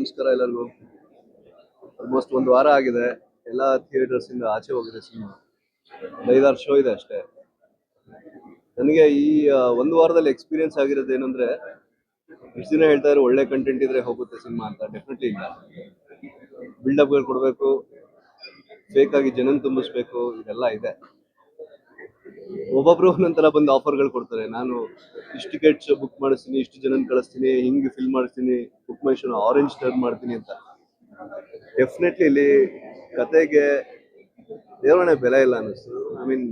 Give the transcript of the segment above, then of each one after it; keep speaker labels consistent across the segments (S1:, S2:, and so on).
S1: ನಮಸ್ಕಾರ ಎಲ್ಲರಿಗೂ. ಆಲ್ಮೋಸ್ಟ್ ಒಂದು ವಾರ ಆಗಿದೆ, ಎಲ್ಲ ಥಿಯೇಟರ್ಸ್ ಇಂದ ಆಚೆ ಹೋಗಿದೆ ಸಿನಿಮಾ. 5-6 ಶೋ ಇದೆ ಅಷ್ಟೇ. ನನಗೆ ಈ ಒಂದು ವಾರದಲ್ಲಿ ಎಕ್ಸ್ಪೀರಿಯನ್ಸ್ ಆಗಿರೋದು ಏನಂದ್ರೆ, ಇಷ್ಟು ದಿನ ಹೇಳ್ತಾ ಇದ್ರು ಒಳ್ಳೆ ಕಂಟೆಂಟ್ ಇದ್ರೆ ಹೋಗುತ್ತೆ ಸಿನಿಮಾ ಅಂತ. ಡೆಫಿನೆಟ್ಲಿ ಇಲ್ಲ. ಬಿಲ್ಡಪ್ಗಳು ಕೊಡಬೇಕು, ಫೇಕ್ ಆಗಿ ಜನನ್ ತುಂಬಿಸ್ಬೇಕು, ಇದೆಲ್ಲ ಇದೆ. ಒಬ್ಬೊಬ್ರು ಒಂದೊಂಥರ ಬಂದು ಆಫರ್ಗಳು ಕೊಡ್ತಾರೆ. ನಾನು ಇಷ್ಟು ಟಿಕೆಟ್ಸ್ ಬುಕ್ ಮಾಡಿಸ್ತೀನಿ, ಇಷ್ಟು ಜನನ್ ಕಳಿಸ್ತೀನಿ, ಹಿಂಗೆ ಫಿಲ್ ಮಾಡಿಸ್ತೀನಿ, ಬುಕ್ ಮೈ ಶೋನ ಆರೆಂಜ್ ಟರ್ನ್ ಮಾಡ್ತೀನಿ ಅಂತ. ಡೆಫಿನೆಟ್ಲಿ ಇಲ್ಲಿ ಕತೆಗೆ ದೇವರೇ ಬೆಲೆ ಇಲ್ಲ ಅನ್ನಿಸ್ತು. ಐ ಮೀನ್,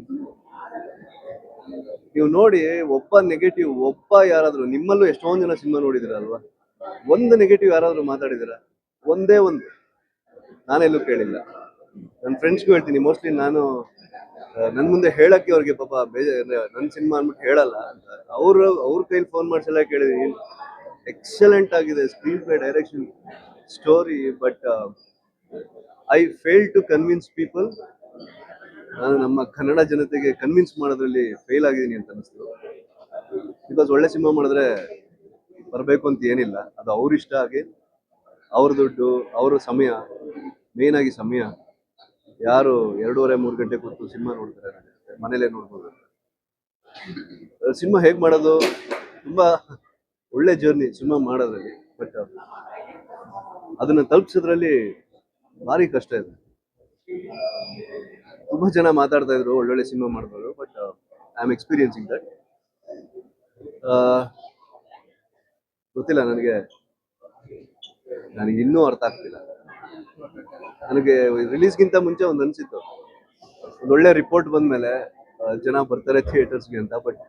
S1: ನೀವು ನೋಡಿ, ಒಬ್ಬ ನೆಗೆಟಿವ್, ಒಬ್ಬ ಯಾರಾದ್ರೂ, ನಿಮ್ಮಲ್ಲೂ ಎಷ್ಟೊಂದು ಜನ ಸಿನಿಮಾ ನೋಡಿದಿರಲ್ವಾ, ಒಂದು ನೆಗೆಟಿವ್ ಯಾರಾದ್ರೂ ಮಾತಾಡಿದಿರ? ಒಂದೇ ಒಂದು ನಾನೆಲ್ಲೂ ಕೇಳಿಲ್ಲ. ನನ್ನ ಫ್ರೆಂಡ್ಸ್ಗೂ ಹೇಳ್ತೀನಿ, ಮೋಸ್ಟ್ಲಿ ನಾನು ನನ್ ಮುಂದೆ ಹೇಳಕ್ಕೆ ಅವ್ರಿಗೆ ಪಾಪ ನನ್ನ ಸಿನಿಮಾ ಅಂದ್ಬಿಟ್ಟು ಹೇಳಲ್ಲ ಅಂತ. ಅವ್ರ ಕೈಲಿ ಫೋನ್ ಮಾಡಿಸೆಲ್ಲ ಕೇಳಿದೀನಿ. ಎಕ್ಸಲೆಂಟ್ ಆಗಿದೆ screen play, direction, story, but I fail to convince people. ನಾನು ನಮ್ಮ ಕನ್ನಡ ಜನತೆಗೆ ಕನ್ವಿನ್ಸ್ ಮಾಡೋದ್ರಲ್ಲಿ ಫೇಲ್ ಆಗಿದ್ದೀನಿ ಅಂತ ಅನಿಸ್ತು. ಬಿಕಾಸ್ ಒಳ್ಳೆ ಸಿನಿಮಾ ಮಾಡಿದ್ರೆ ಬರಬೇಕು ಅಂತ ಏನಿಲ್ಲ, ಅದು ಅವ್ರ ಇಷ್ಟ ಆಗಿ, ಅವ್ರ ದುಡ್ಡು, ಅವ್ರ ಸಮಯ, ಮೇನ್ ಆಗಿ ಸಮಯ. ಯಾರು 2.5-3 ಗಂಟೆ ಕೂತು ಸಿನಿಮಾ ನೋಡ್ತಾರೆ? ಮನೇಲೇ ನೋಡ್ಬೋದು. ಸಿನಿಮಾ ಹೇಗ್ ಮಾಡೋದು, ತುಂಬಾ ಒಳ್ಳೆ ಜರ್ನಿ ಸಿನಿಮಾ ಮಾಡೋದ್ರಲ್ಲಿ, ಬಟ್ ಅದನ್ನ ತಲುಪಿಸೋದ್ರಲ್ಲಿ ಭಾರಿ ಕಷ್ಟ ಇದೆ. ತುಂಬಾ ಜನ ಮಾತಾಡ್ತಾ ಇದ್ರು ಒಳ್ಳೊಳ್ಳೆ ಸಿನಿಮಾ ಮಾಡ್ಬೋದು, but I am experiencing that. ಗೊತ್ತಿಲ್ಲ, ನನಗೆ ಇನ್ನೂ ಅರ್ಥ ಆಗ್ತಿಲ್ಲ. ನನಗೆ ರಿಲೀಸ್ಗಿಂತ ಮುಂಚೆ ಒಂದು ಅನ್ಸಿತ್ತು, ಒಂದೊಳ್ಳೆ ರಿಪೋರ್ಟ್ ಬಂದ್ಮೇಲೆ ಜನ ಬರ್ತಾರೆ ಥಿಯೇಟರ್ಸ್ಗೆ ಅಂತ. But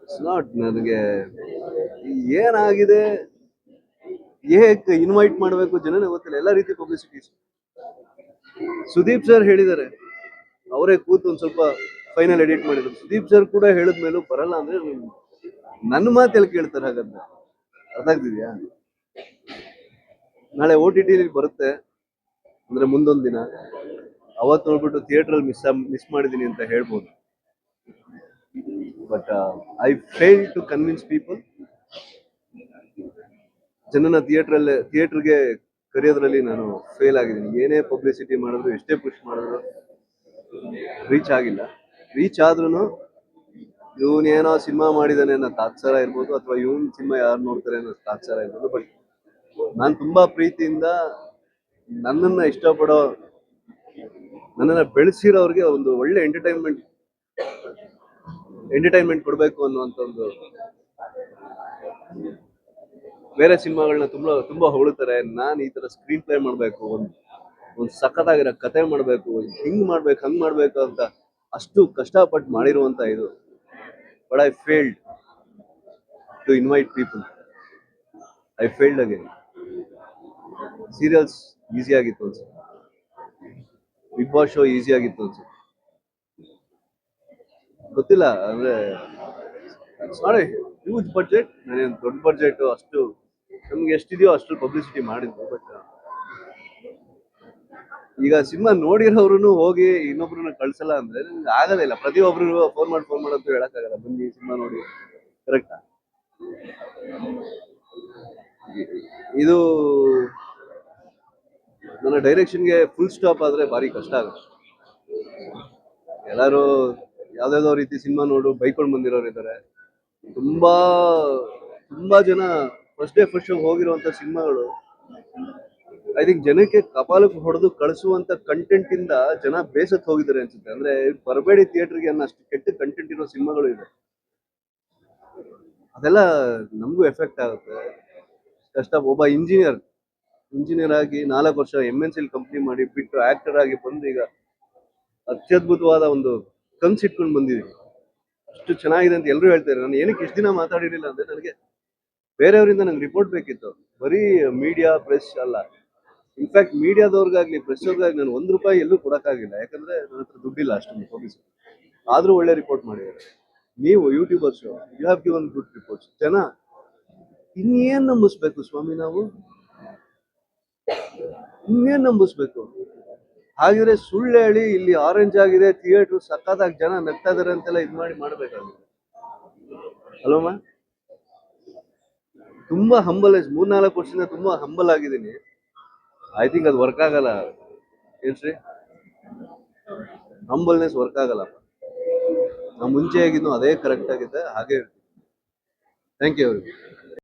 S1: it's not. ನನಗೆ ಏನಾಗಿದೆ, ಹೇಗೆ ಇನ್ವೈಟ್ ಮಾಡಬೇಕು ಜನನೇ ಗೊತ್ತಿಲ್ಲ. ಎಲ್ಲ ರೀತಿ ಪಬ್ಲಿಸಿಟೀಸ್. ಸುದೀಪ್ ಸರ್ ಹೇಳಿದ್ದಾರೆ, ಅವರೇ ಕೂತು ಒಂದ್ ಸ್ವಲ್ಪ ಫೈನಲ್ ಎಡಿಟ್ ಮಾಡಿದ್ರು. ಸುದೀಪ್ ಸರ್ ಕೂಡ ಹೇಳಿದ್ಮೇಲೂ ಬರಲ್ಲ ಅಂದ್ರೆ ನನ್ನ ಮಾತೆಲ್ಲ ಕೇಳ್ತಾರೆ? ಹಾಗಾದ್ರೆ ಅರ್ಥ ಆಗ್ತಿದ್ಯಾ? ನಾಳೆ OTT ಬರುತ್ತೆ ಅಂದ್ರೆ ಮುಂದೊಂದು ದಿನ, ಅವತ್ತು ನೋಡ್ಬಿಟ್ಟು ಥಿಯೇಟರ್ ಮಿಸ್ ಮಾಡಿದೀನಿ ಅಂತ ಹೇಳ್ಬೋದು. But I fail to convince people. ಜನನ ಥಿಯೇಟರ್ಗೆ ಕರೆಯೋದ್ರಲ್ಲಿ ನಾನು ಫೇಲ್ ಆಗಿದ್ದೀನಿ. ಏನೇ ಪಬ್ಲಿಸಿಟಿ ಮಾಡಿದ್ರು, ಎಷ್ಟೇ ಪುಷ್ ಮಾಡಿದ್ರು ರೀಚ್ ಆಗಿಲ್ಲ. ರೀಚ್ ಆದ್ರೂ ಇವನೇನೋ ಸಿನಿಮಾ ಮಾಡಿದಾನೆ ಅನ್ನೋ ತಾತ್ಸಾರ ಇರ್ಬೋದು, ಅಥವಾ ಇವನ್ ಸಿನಿಮಾ ಯಾರು ನೋಡ್ತಾರೆ ಅನ್ನೋ ತಾತ್ಸಾರ ಇರ್ಬೋದು. ಬಟ್ ನಾನು ತುಂಬಾ ಪ್ರೀತಿಯಿಂದ ನನ್ನನ್ನ ಇಷ್ಟಪಡೋ, ನನ್ನನ್ನ ಬೆಳೆಸಿರೋರಿಗೆ ಒಂದು ಒಳ್ಳೆ ಎಂಟರ್ಟೈನ್ಮೆಂಟ್ ಕೊಡ್ಬೇಕು ಅನ್ನುವಂತ ಒಂದು. ಬೇರೆ ಸಿನಿಮಾಗಳನ್ನ ತುಂಬಾ ಹೊಗಳ್ತಾರೆ, ನಾನು ಈ ತರ ಸ್ಕ್ರೀನ್ ಪ್ಲೇ ಮಾಡ್ಬೇಕು, ಒಂದು ಸಖತ್ತಾಗಿರೋ ಕತೆ ಮಾಡ್ಬೇಕು, ಹಿಂಗ್ ಮಾಡ್ಬೇಕು, ಹಂಗ್ ಮಾಡ್ಬೇಕು ಅಂತ ಅಷ್ಟು ಕಷ್ಟಪಟ್ಟು ಮಾಡಿರುವಂತ ಇದು. But I failed to invite people. I failed again. Serials easy ಆಗಿತ್ತು ಅನ್ಸುತ್ತೆ, ಬಿಗ್ ಬಾಸ್ ಶೋ ಈಸಿ ಆಗಿತ್ತು ಅನ್ಸುತ್ತೆ, ಗೊತ್ತಿಲ್ಲ. ಅಂದ್ರೆ ನಾಳೆ ಹ್ಯೂಜ್ ಬಡ್ಜೆಟ್, ನಾನೇನು ದೊಡ್ಡ ಬಡ್ಜೆಟ್ ಅಷ್ಟು ನಮ್ಗೆ ಎಷ್ಟಿದೆಯೋ ಅಷ್ಟು ಪಬ್ಲಿಸಿಟಿ ಮಾಡಿದ್ವಿ. ಬಟ್ ಈಗ ಸಿನಿಮಾ ನೋಡಿರೋರು ಹೋಗಿ ಇನ್ನೊಬ್ರನ್ನ ಕಳ್ಸಲ್ಲ ಅಂದ್ರೆ ನಿಮ್ಗೆ ಆಗದೇ ಇಲ್ಲ. ಪ್ರತಿಯೊಬ್ರು ಫೋನ್ ಮಾಡೋದು ಹೇಳಕ್ಕಾಗಲ್ಲ, ಬನ್ನಿ ಸಿನಿಮಾ ನೋಡಿ. ಕರೆಕ್ಟಾ? ಇದು ನನ್ನ ಡೈರೆಕ್ಷನ್ಗೆ ಫುಲ್ ಸ್ಟಾಪ್ ಆದ್ರೆ ಭಾರಿ ಕಷ್ಟ ಆಗುತ್ತೆ. ಎಲ್ಲರೂ ಯಾವ್ದಾವ್ದೋ ರೀತಿ ಸಿನಿಮಾ ನೋಡು ಬೈಕೊಂಡು ಬಂದಿರೋರು ಇದ್ದಾರೆ. ತುಂಬಾ ಜನ ಫಸ್ಟ್ ಡೇ ಫಸ್ಟ್ ಶೋ ಹೋಗಿರುವಂತ ಸಿನಿಮಾಗಳು, ಐ ಥಿಂಕ್ ಜನಕ್ಕೆ ಕಪಾಲಕ್ಕೆ ಹೊಡೆದು ಕಳಿಸುವಂತ ಕಂಟೆಂಟ್ ಇಂದ ಜನ ಬೇಸತ್ತು ಹೋಗಿದ್ದಾರೆ ಅನ್ಸುತ್ತೆ. ಅಂದ್ರೆ ಬರಬೇಡಿ ಥಿಯೇಟರ್ಗೆ ಅನ್ನೋ ಅಷ್ಟು ಕೆಟ್ಟ ಕಂಟೆಂಟ್ ಇರೋ ಸಿನಿಮಾಗಳು ಇದೆ. ಅದೆಲ್ಲ ನಮಗೂ ಎಫೆಕ್ಟ್ ಆಗುತ್ತೆ. ಕಷ್ಟ. ಒಬ್ಬ ಇಂಜಿನಿಯರ್ ಆಗಿ 4 ವರ್ಷ MNC ಕಂಪ್ನಿ ಮಾಡಿ ಬಿಟ್ಟು ಆಕ್ಟರ್ ಆಗಿ ಬಂದು ಈಗ ಅತ್ಯದ್ಭುತವಾದ ಒಂದು ಕನ್ಸಿಟ್ಕೊಂಡು ಬಂದಿದ್ದೀವಿ. ಅಷ್ಟು ಚೆನ್ನಾಗಿದೆ ಅಂತ ಎಲ್ಲರೂ ಹೇಳ್ತಾರೆ. ನಾನು ಏನಕ್ಕೆ ಇಷ್ಟು ದಿನ ಮಾತಾಡಿರಲಿಲ್ಲ ಅಂದ್ರೆ, ನನಗೆ ಬೇರೆಯವರಿಂದ ನಂಗೆ ರಿಪೋರ್ಟ್ ಬೇಕಿತ್ತು. ಬರೀ ಮೀಡಿಯಾ, ಪ್ರೆಸ್ ಅಲ್ಲ. ಇನ್ಫ್ಯಾಕ್ಟ್ ಮೀಡಿಯಾದವ್ರಿಗಾಗ್ಲಿ, ಪ್ರೆಸ್ ಅವ್ರಿಗಾಗ್ಲಿ ನಾನು ₹1 ಎಲ್ಲೂ ಕೊಡಕ್ಕಾಗಿಲ್ಲ. ಯಾಕಂದ್ರೆ ನನ್ನ ಹತ್ರ ದುಡ್ಡಿಲ್ಲ ಅಷ್ಟೊಂದು ಪಬ್ಲಿಸಿಟಿ. ಆದ್ರೂ ಒಳ್ಳೆ ರಿಪೋರ್ಟ್ ಮಾಡಿದ್ದಾರೆ. ನೀವು youtubers, you have given good reports. ಜನ ಇನ್ನೇನ್ ನಂಬಿಸ್ಬೇಕು ಸ್ವಾಮಿ? ನಾವು ಇನ್ನೇನ್ ನಂಬಿಸ್ಬೇಕು? ಹಾಗಿದ್ರೆ ಸುಳ್ಳು ಹೇಳಿ ಇಲ್ಲಿ ಆರೆಂಜ್ ಆಗಿದೆ, ಥಿಯೇಟರ್ ಸಖತ್ತಾಗಿ ಜನ ನಗ್ತಾ ಇದಾರೆ ಅಂತೆಲ್ಲ ಮಾಡ್ಬೇಕಾಗುತ್ತೆ ಅಲ್ವಮ್ಮ? ತುಂಬಾ ಹಂಬಲ್, 3-4 ವರ್ಷದಿಂದ ತುಂಬಾ ಹಂಬಲ್ ಆಗಿದ್ದೀನಿ. ಐ ಥಿಂಕ್ ಅದು ವರ್ಕ್ ಆಗಲ್ಲ. ಏನ್ರಿ, ಹಂಬಲ್ನೆಸ್ ವರ್ಕ್ ಆಗಲ್ಲ. ನಾ ಮುಂಚೆ ಆಗಿದ್ದು ಅದೇ ಕರೆಕ್ಟ್ ಆಗಿದೆ, ಹಾಗೆ. Thank you.